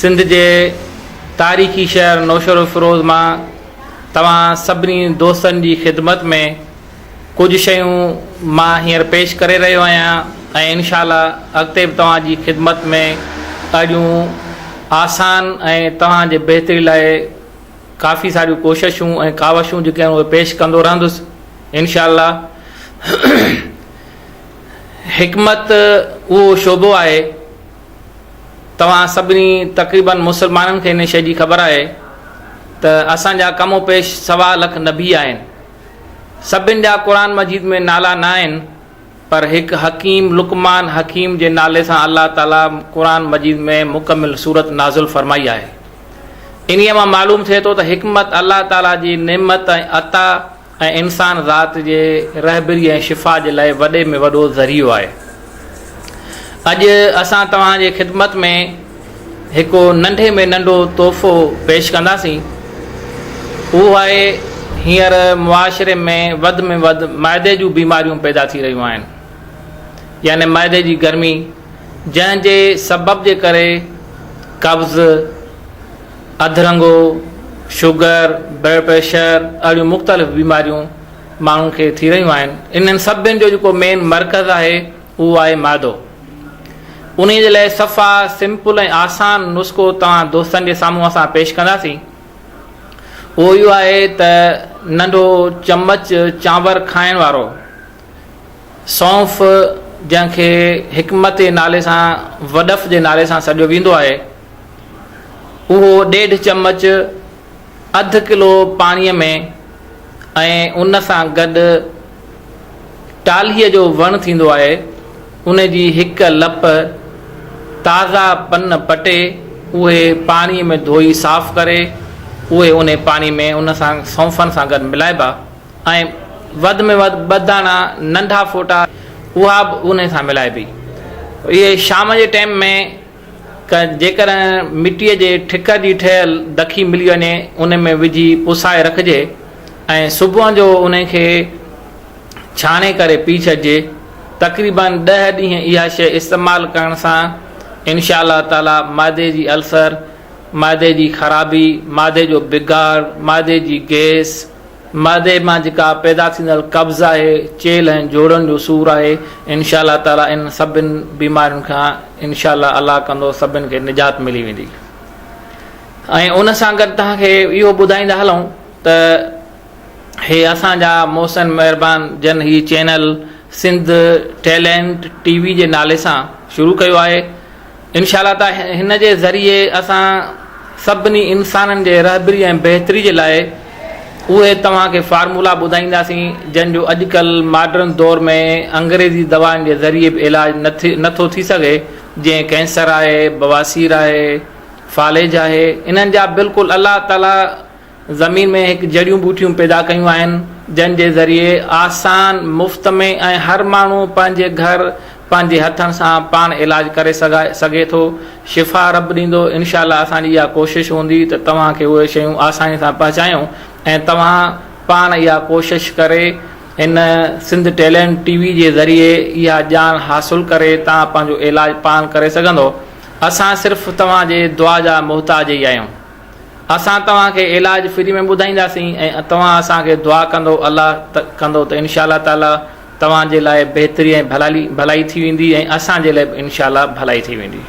सिंध जे तारीख़ी शहर नौशहर फिरोज़ मां तव्हां सभिनी दोस्तनि जी ख़िदमत में कुझु शयूं मां हींअर पेश करे रहियो आहियां ऐं इंशाअल्लाह अॻिते बि तव्हांजी ख़िदमत में ॾाढियूं आसान ऐं तव्हांजे बहितरी लाइ काफ़ी सारियूं कोशिशूं ऐं कावशूं जेके आहिनि उहे पेश कंदो रहंदुसि इंशाअल्लाह। हिकमत उहो शोबो आहे, तव्हां सभिनी तक़रीबन मुस्लमाननि खे इन शइ जी ख़बर आहे त असांजा कमो पेश 1.25 लख नबी आहिनि। सभिनि जा क़ुर मजीद में नाला न आहिनि, पर हिकु हकीम लुकमान हकीम जे नाले सां अल्लाह ताला क़ुर मजीद में मुकमिल सूरत नाज़िल फरमाई आहे। इन्हीअ मां मालूम थिए थो त हिकमत अल्लाह ताला जी नेमत ऐं अता ऐं इंसान ज़ात जे रहबरी ऐं शिफ़ा जे लाइ वॾे में वॾो ज़रियो आहे। अॼु असां तव्हांजे ख़िदमत में हिकु नंढे में नंढो तोहफ़ो पेश कंदासीं। उहो आहे हींअर मुआशिरे में वधि माइदे जूं बीमारियूं पैदा थी रहियूं आहिनि, यानी माइदे जी गर्मी, जंहिंजे सबब जे करे कब्ज़, अधरंगो, शुगर, ब्लड प्रेशर, अहिड़ियूं मुख़्तलिफ़ बीमारियूं माण्हुनि खे थी रहियूं आहिनि। इन्हनि सभिनि जो जेको मेन मर्कज़ आहे उहो आहे मादो। उन जे लाइ सफ़ा सिंपल ऐं आसान नुस्ख़ो तव्हां दोस्तनि जे साम्हूं असां पेश कंदासीं। उहो इहो आहे त नंढो चमच चांवर खाइण वारो सौंफ, जंहिंखे हिकमत जे नाले सां वडफ़ जे नाले सां सॾियो वेंदो आहे, उहो 1.5 चमच अधु किलो पाणीअ में ऐं उन सां गॾु टालीअ जो वणु थींदो आहे, उन जी हिकु लप ताज़ा पन पटे उहे पाणीअ में धोई साफ़ करे उहे उन पाणी में उन सां सौंफनि सां गॾु मिलाइबा ऐं वधि में वधि 2 दाणा नंढा फोटा उहा बि उन सां मिलाइबी। इहे शाम जे टाइम में जेकर मिटीअ जे ठिक जी ठहियल दखी मिली वञे उन में विझी पुसाए रखिजे ऐं सुबुह जो उन खे छाणे करे पी छॾिजे। तक़रीबन 10 ॾींहं इहा शइ इस्तेमालु करण सां इंशाअल्लाह ताला मादे जी अल्सर, मादे जी ख़राबी, मादे जो बिगाड़, मादे जी गैस, मादे मां जेका पैदा थींदड़ कब्ज़ आहे, चेल ऐं जोड़नि जो सूरु आहे, इंशाअल्लाह ताला इन सभिनि बीमारियुनि खां इंशाअल्लाह अल्लाह कंदो सभिनि खे निजात मिली वेंदी। ऐं उन सां गॾु तव्हांखे इहो ॿुधाईंदा हलूं त हे असांजा मोहसिन महिरबान जन ही चैनल सिंध टैलेंट टीवी जे नाले सां शुरू कयो आहे। इंशाअल्लाह त हिन जे ज़रिए असां सभिनी इंसाननि जे रहबरी ऐं बहितरी जे लाइ उहे तव्हांखे फार्मूला ॿुधाईंदासीं जंहिंजो अॼुकल्ह मॉडर्न दौर में अंग्रेज़ी दवाउनि जे ज़रिए बि इलाजु नथो थी सघे, जीअं कैंसर आहे, बवासीर आहे, फालेज आहे। इन्हनि जा बिल्कुलु अल्लाह ताला ज़मीन में हिकु जड़ियूं बूटियूं पैदा कयूं आहिनि जंहिंजे ज़रिए आसान मुफ़्त में ऐं हर माण्हू पंहिंजे घर पंहिंजे हथनि सां पाण इलाजु करे सघे थो। शिफ़ा रब ॾींदो। इंशाअल्लाह असांजी इहा कोशिशि हूंदी त तव्हांखे उहे शयूं आसानी सां पहुचायूं ऐं तव्हां पाण इहा कोशिशि करे इन सिंध टैलेंट टीवी जे ज़रिए इहा ॼाण हासिलु करे तव्हां पंहिंजो इलाजु पाण करे सघंदो। असां सिर्फ़ु तव्हांजे दुआ जा मोहताज ई आहियूं। असां तव्हांखे इलाजु फ्री में ॿुधाईंदासीं ऐं तव्हां असांखे दुआ कंदो, अल्लाह कंदो त इंशाअल्लाह ताला तव्हांजे लाइ बहितरी ऐं भलाई थी वेंदी ऐं असांजे लाइ बि इंशाअल्लाह भलाई थी वेंदी।